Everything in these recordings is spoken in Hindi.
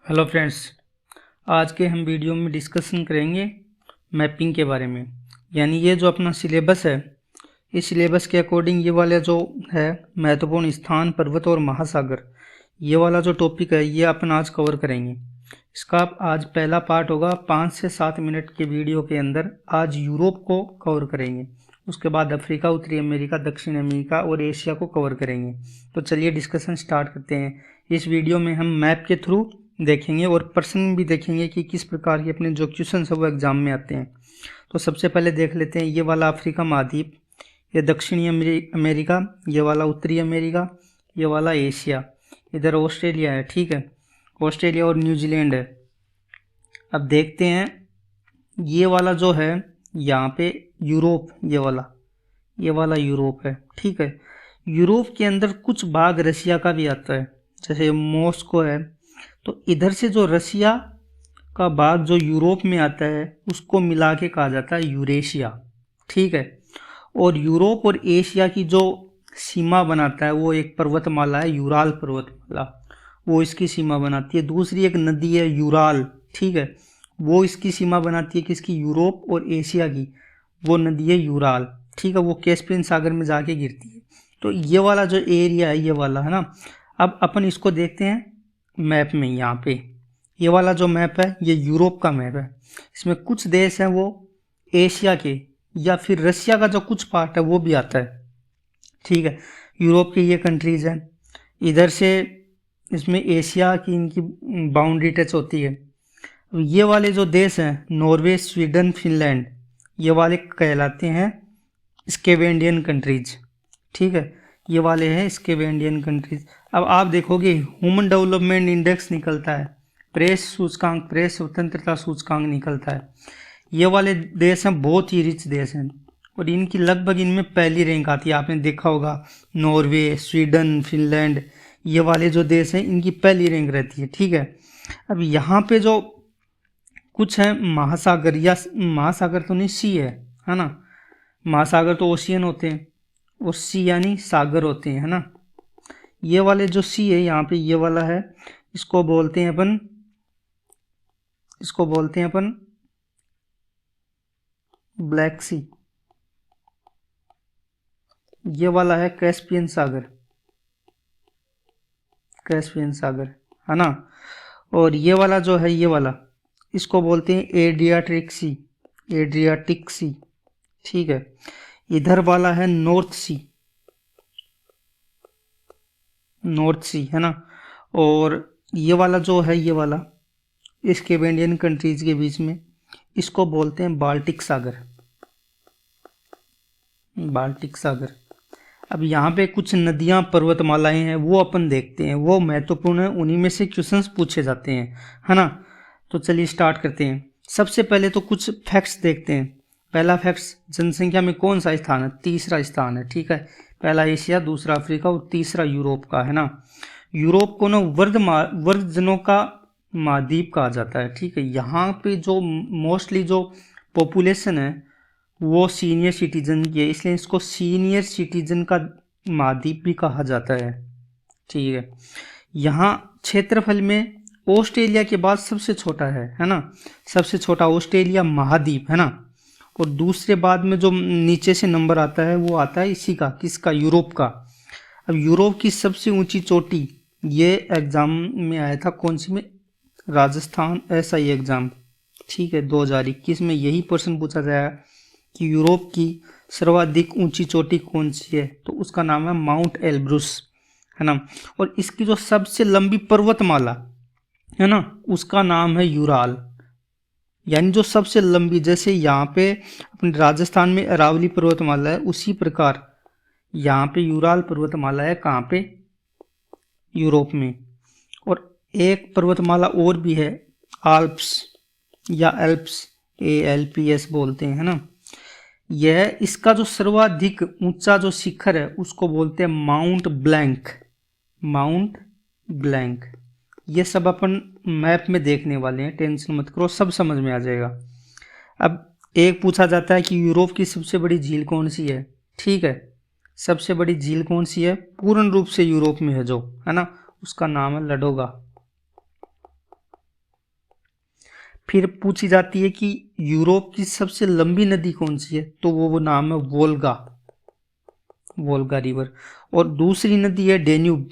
हेलो फ्रेंड्स, आज के हम वीडियो में डिस्कशन करेंगे मैपिंग के बारे में। यानी ये जो अपना सिलेबस है, इस सिलेबस के अकॉर्डिंग ये वाला जो है महत्वपूर्ण स्थान, पर्वत और महासागर, ये वाला जो टॉपिक है ये अपन आज कवर करेंगे। इसका आज पहला पार्ट होगा 5 से 7 मिनट के वीडियो के अंदर। आज यूरोप को कवर करेंगे, उसके बाद अफ्रीका, उत्तरी अमेरिका, दक्षिण अमेरिका और एशिया को कवर करेंगे। तो चलिए डिस्कशन स्टार्ट करते हैं। इस वीडियो में हम मैप के थ्रू देखेंगे और प्रश्न भी देखेंगे कि किस प्रकार के अपने जो क्वेश्चन है वो एग्जाम में आते हैं। तो सबसे पहले देख लेते हैं ये वाला अफ्रीका महाद्वीप, ये दक्षिणी अमेरिका, ये वाला उत्तरी अमेरिका, ये वाला एशिया, इधर ऑस्ट्रेलिया है। ठीक है, ऑस्ट्रेलिया और न्यूजीलैंड है। अब देखते हैं ये वाला जो है यहाँ पे यूरोप, ये वाला यूरोप है। ठीक है, यूरोप के अंदर कुछ भाग रशिया का भी आता है, जैसे मॉस्को है। तो इधर से जो रशिया का भाग जो यूरोप में आता है उसको मिला के कहा जाता है यूरेशिया। ठीक है, और यूरोप और एशिया की जो सीमा बनाता है वो एक पर्वतमाला है, यूराल पर्वतमाला, वो इसकी सीमा बनाती है। दूसरी एक नदी है यूराल, ठीक है, वो इसकी सीमा बनाती है किसकी, यूरोप और एशिया की, वो नदी है यूराल। ठीक है, वो कैस्पियन सागर में जाके गिरती है। तो ये वाला जो एरिया है ये वाला है ना। अब अपन इसको देखते हैं मैप में। यहाँ पे ये वाला जो मैप है ये यूरोप का मैप है। इसमें कुछ देश हैं वो एशिया के या फिर रशिया का जो कुछ पार्ट है वो भी आता है। ठीक है, यूरोप की ये कंट्रीज हैं, इधर से इसमें एशिया की इनकी बाउंड्री टच होती है। ये वाले जो देश हैं नॉर्वे, स्वीडन, फिनलैंड, ये वाले कहलाते हैं स्केवेंडियन कंट्रीज। ठीक है, ये वाले हैं स्केवेंडियन कंट्रीज। अब आप देखोगे ह्यूमन डेवलपमेंट इंडेक्स निकलता है, प्रेस सूचकांक, प्रेस स्वतंत्रता सूचकांक निकलता है। ये वाले देश हैं बहुत ही रिच देश हैं और इनकी लगभग इनमें पहली रैंक आती है। आपने देखा होगा नॉर्वे, स्वीडन, फिनलैंड, ये वाले जो देश हैं इनकी पहली रैंक रहती है। ठीक है, अब यहाँ पे जो कुछ है महासागर, या महासागर तो नहीं, सी है ना। महासागर तो ओशियन होते हैं और सी यानी सागर होते हैं, है ना। ये वाले जो सी है यहाँ पे, ये वाला है, इसको बोलते हैं अपन ब्लैक सी। ये वाला है कैस्पियन सागर, है ना। और ये वाला जो है ये वाला, इसको बोलते हैं एड्रियाटिक सी। ठीक है, इधर वाला है नॉर्थ सी, है ना। और ये वाला जो है ये वाला स्केवेंडियन कंट्रीज के बीच में, इसको बोलते हैं बाल्टिक सागर। अब यहाँ पे कुछ नदियाँ, पर्वतमालाएं हैं वो अपन देखते हैं, वो महत्वपूर्ण है, उन्हीं में से क्वेश्चंस पूछे जाते हैं, है ना। तो चलिए स्टार्ट करते हैं। सबसे पहले तो कुछ फैक्ट्स देखते हैं। पहला फैक्ट्स, जनसंख्या में कौन सा स्थान है, तीसरा स्थान है। ठीक है, पहला एशिया, दूसरा अफ्रीका और तीसरा यूरोप का, है ना। यूरोप को ना वर्ग जनों का महाद्वीप कहा जाता है। ठीक है, यहाँ पे जो मोस्टली जो पॉपुलेशन है वो सीनियर सिटीजन की है, इसलिए इसको सीनियर सिटीजन का महाद्वीप भी कहा जाता है। ठीक है, यहाँ क्षेत्रफल में ऑस्ट्रेलिया के बाद सबसे छोटा है ना। सबसे छोटा ऑस्ट्रेलिया महाद्वीप, है ना। और दूसरे बाद में जो नीचे से नंबर आता है वो आता है इसी का, किसका, यूरोप का। अब यूरोप की सबसे ऊंची चोटी, ये एग्जाम में आया था, कौन सी में, राजस्थान SI एग्जाम। ठीक है, 2021 में यही प्रश्न पूछा गया कि यूरोप की सर्वाधिक ऊंची चोटी कौन सी है, तो उसका नाम है माउंट एल्ब्रुस, है ना। और इसकी जो सबसे लंबी पर्वतमाला है ना, उसका नाम है यूराल। यानी जो सबसे लंबी, जैसे यहाँ पे अपने राजस्थान में अरावली पर्वतमाला है, उसी प्रकार यहाँ पे यूराल पर्वतमाला है। कहाँ पे, यूरोप में। और एक पर्वतमाला और भी है, आल्प्स या एल्प्स, ALPS बोलते हैं, है ना। यह, इसका जो सर्वाधिक ऊंचा जो शिखर है उसको बोलते हैं माउंट ब्लैंक। ये सब अपन मैप में देखने वाले हैं, टेंशन मत करो, सब समझ में आ जाएगा। अब एक पूछा जाता है कि यूरोप की सबसे बड़ी झील कौन सी है। ठीक है, सबसे बड़ी झील कौन सी है, पूर्ण रूप से यूरोप में है जो, है ना, उसका नाम है लडोगा। फिर पूछी जाती है कि यूरोप की सबसे लंबी नदी कौन सी है, तो वो नाम है वोल्गा, वोल्गा रिवर। और दूसरी नदी है डेन्यूब,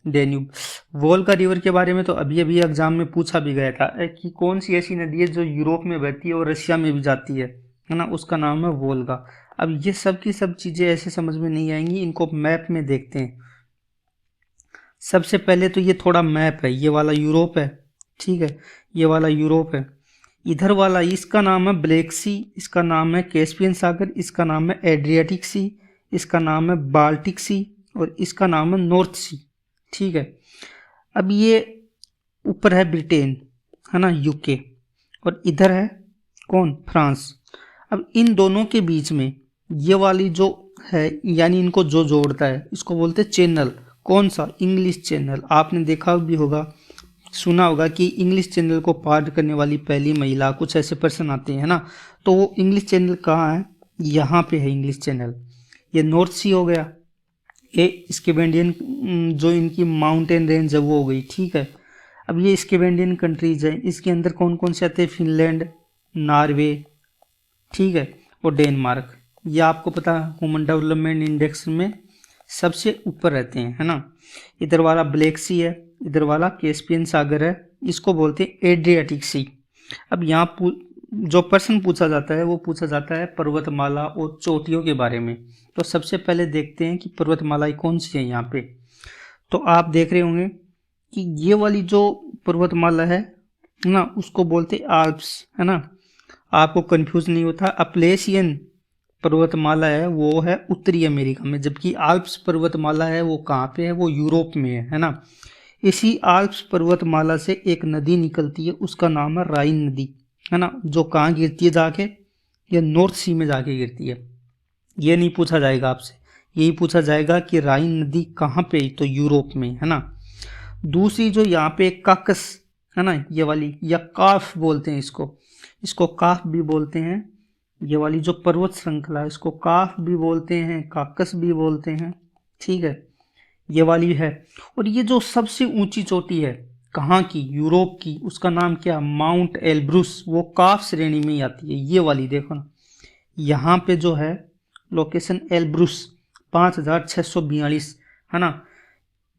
डेन्यूब। वोल्गा रिवर के बारे में तो अभी अभी एग्जाम में पूछा भी गया था कि कौन सी ऐसी नदी है जो यूरोप में बहती है और रशिया में भी जाती है ना, उसका नाम है वोल्गा। अब ये सब की सब चीज़ें ऐसे समझ में नहीं आएंगी, इनको मैप में देखते हैं। सबसे पहले तो ये थोड़ा मैप है, ये वाला यूरोप है, ठीक है, ये वाला यूरोप है। इधर वाला इसका नाम है ब्लैक सी, इसका नाम है कैस्पियन सागर, इसका नाम है एड्रियाटिक सी, इसका नाम है बाल्टिक सी, और इसका नाम है नॉर्थ सी, ठीक है। अब ये ऊपर है ब्रिटेन, है ना, यूके, और इधर है कौन, फ्रांस। अब इन दोनों के बीच में ये वाली जो है, यानी इनको जो जोड़ता है, इसको बोलते हैं चैनल। कौन सा, इंग्लिश चैनल। आपने देखा भी होगा, सुना होगा कि इंग्लिश चैनल को पार करने वाली पहली महिला, कुछ ऐसे पर्सन आते हैं ना। तो वो इंग्लिश चैनल कहाँ है, यहाँ पे है इंग्लिश चैनल। ये नॉर्थ सी हो गया, ये स्कैंडिनेवियन जो इनकी माउंटेन रेंज है वो हो गई, ठीक है। अब ये स्कैंडिनेवियन कंट्रीज है, इसके अंदर कौन कौन से आते हैं, फिनलैंड, नॉर्वे, ठीक है, और डेनमार्क। ये आपको पता है ह्यूमन डेवलपमेंट इंडेक्स में सबसे ऊपर रहते हैं, है ना। इधर वाला ब्लैक सी है, इधर वाला कैस्पियन सागर है, इसको बोलते हैं एड्रियाटिक सी। अब यहाँ जो प्रश्न पूछा जाता है वो पूछा जाता है पर्वतमाला और चोटियों के बारे में। तो सबसे पहले देखते हैं कि पर्वतमालाएं कौन सी है यहाँ पे। तो आप देख रहे होंगे कि ये वाली जो पर्वतमाला है ना, उसको बोलते हैं आल्प्स, है ना। आपको कंफ्यूज नहीं होता, अप्लेशियन पर्वतमाला है वो है उत्तरी अमेरिका में, जबकि आल्प्स पर्वतमाला है वो कहाँ पे है, वो यूरोप में है ना। इसी आल्प्स पर्वतमाला से एक नदी निकलती है, उसका नाम है राइन नदी, है ना, जो कहाँ गिरती है जाके, ये नॉर्थ सी में जाके गिरती है। ये नहीं पूछा जाएगा आपसे, यही पूछा जाएगा कि राइन नदी कहाँ पे, तो यूरोप में, है ना। दूसरी जो यहाँ पे काकस है ना, ये वाली, या काफ बोलते हैं इसको, इसको काफ भी बोलते हैं। ये वाली जो पर्वत श्रृंखला है इसको काफ भी बोलते हैं, काकस भी बोलते हैं, ठीक है, ये वाली है। और ये जो सबसे ऊंची चोटी है कहाँ की, यूरोप की, उसका नाम क्या, माउंट एल्ब्रुस, वो काफ श्रेणी में ही आती है। ये वाली देखो ना, यहाँ पे जो है लोकेशन एल्ब्रुस 5642, है ना।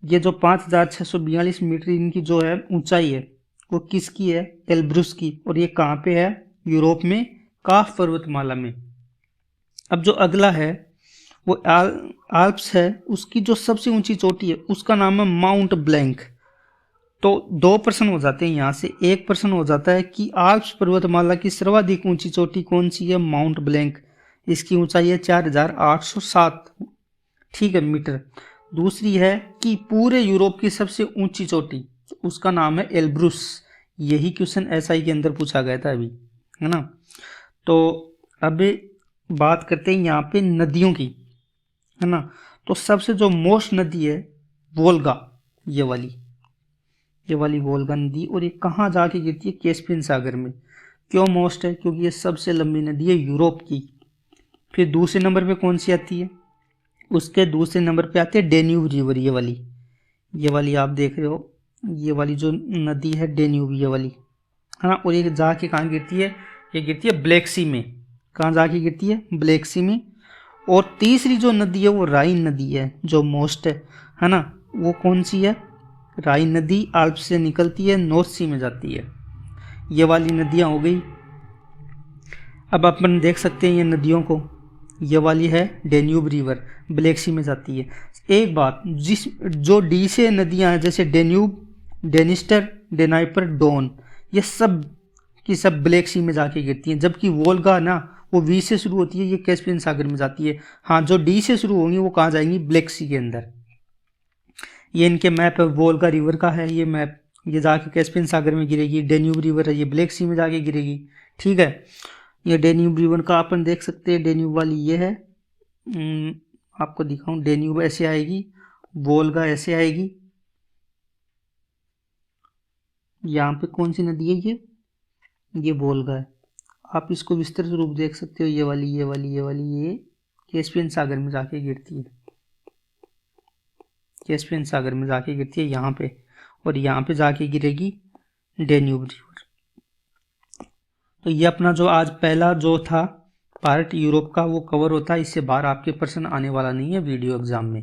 ये जो 5642 मीटर इनकी जो है ऊंचाई है वो किसकी है, एल्ब्रुस की। और ये कहाँ पे है, यूरोप में, काफ पर्वतमाला में। अब जो अगला है वो आल्प्स है, उसकी जो सबसे ऊंची चोटी है उसका नाम है माउंट ब्लैंक। तो 2 प्रश्न हो जाते हैं यहाँ से। एक प्रश्न हो जाता है कि आल्प्स पर्वतमाला की सर्वाधिक ऊंची चोटी कौन सी है, माउंट ब्लैंक, इसकी ऊंचाई है 4807, ठीक है, मीटर। दूसरी है कि पूरे यूरोप की सबसे ऊंची चोटी, उसका नाम है एल्ब्रुस। यही क्वेश्चन एसआई के अंदर पूछा गया था अभी, है ना। तो अब बात करते हैं यहाँ पे नदियों की, है ना। तो सबसे जो मोस्ट नदी है वोल्गा, ये वाली वोल्गा नदी, और ये कहाँ जाके गिरती है, कैस्पियन सागर में। क्यों मोस्ट है, क्योंकि ये सबसे लंबी नदी है यूरोप की। फिर दूसरे नंबर पे कौन सी आती है, उसके दूसरे नंबर पे आती है डेन्यूब रिवर, ये वाली आप देख रहे हो, ये वाली जो नदी है डेन्यूब, ये वाली, है ना। और ये जाके कहाँ गिरती है, ये गिरती है ब्लैक सी में। कहाँ जाके गिरती है, ब्लैक सी में। और तीसरी जो नदी है वो राइन नदी है, जो मोस्ट है ना। वो कौन सी है, राइन नदी आल्प्स से निकलती है, नॉर्थ सी में जाती है। ये वाली नदियाँ हो गई। अब अपन देख सकते हैं ये नदियों को, ये वाली है डेन्यूब रिवर, ब्लैक सी में जाती है। एक बात, जो डी से नदियाँ हैं, जैसे डेन्यूब, डेनिस्टर, डेनाइपर, डोन, ये सब की सब ब्लैक सी में जाके गिरती हैं। जबकि वोल्गा ना, वो वी से शुरू होती है, ये कैस्पियन सागर में जाती है। हाँ, जो डी से शुरू होंगी वो कहाँ जाएंगी, ब्लैक सी के अंदर। ये इनके मैप है, वोल्गा रिवर का है ये मैप, ये जाके कैस्पियन सागर में गिरेगी। डेन्यूब रिवर है, ये ब्लैक सी में जाके गिरेगी, ठीक है। ये डेन्यूब रिवर का अपन देख सकते हैं, डेन्यूब वाली ये है, आपको दिखाऊं, डेन्यूब ऐसे आएगी, वोल्गा ऐसे आएगी। यहाँ पे कौन सी नदी है, ये वोल्गा है। आप इसको विस्तृत रूप देख सकते हो, ये वाली, ये कैस्पियन सागर में जाके गिरती है, कैस्पियन सागर में जाके गिरती है यहाँ पे, और यहाँ पे जाके गिरेगी डेन्यूब रिवर। तो ये अपना जो आज पहला जो था पार्ट यूरोप का वो कवर होता है, इससे बाहर आपके प्रश्न आने वाला नहीं है वीडियो एग्जाम में।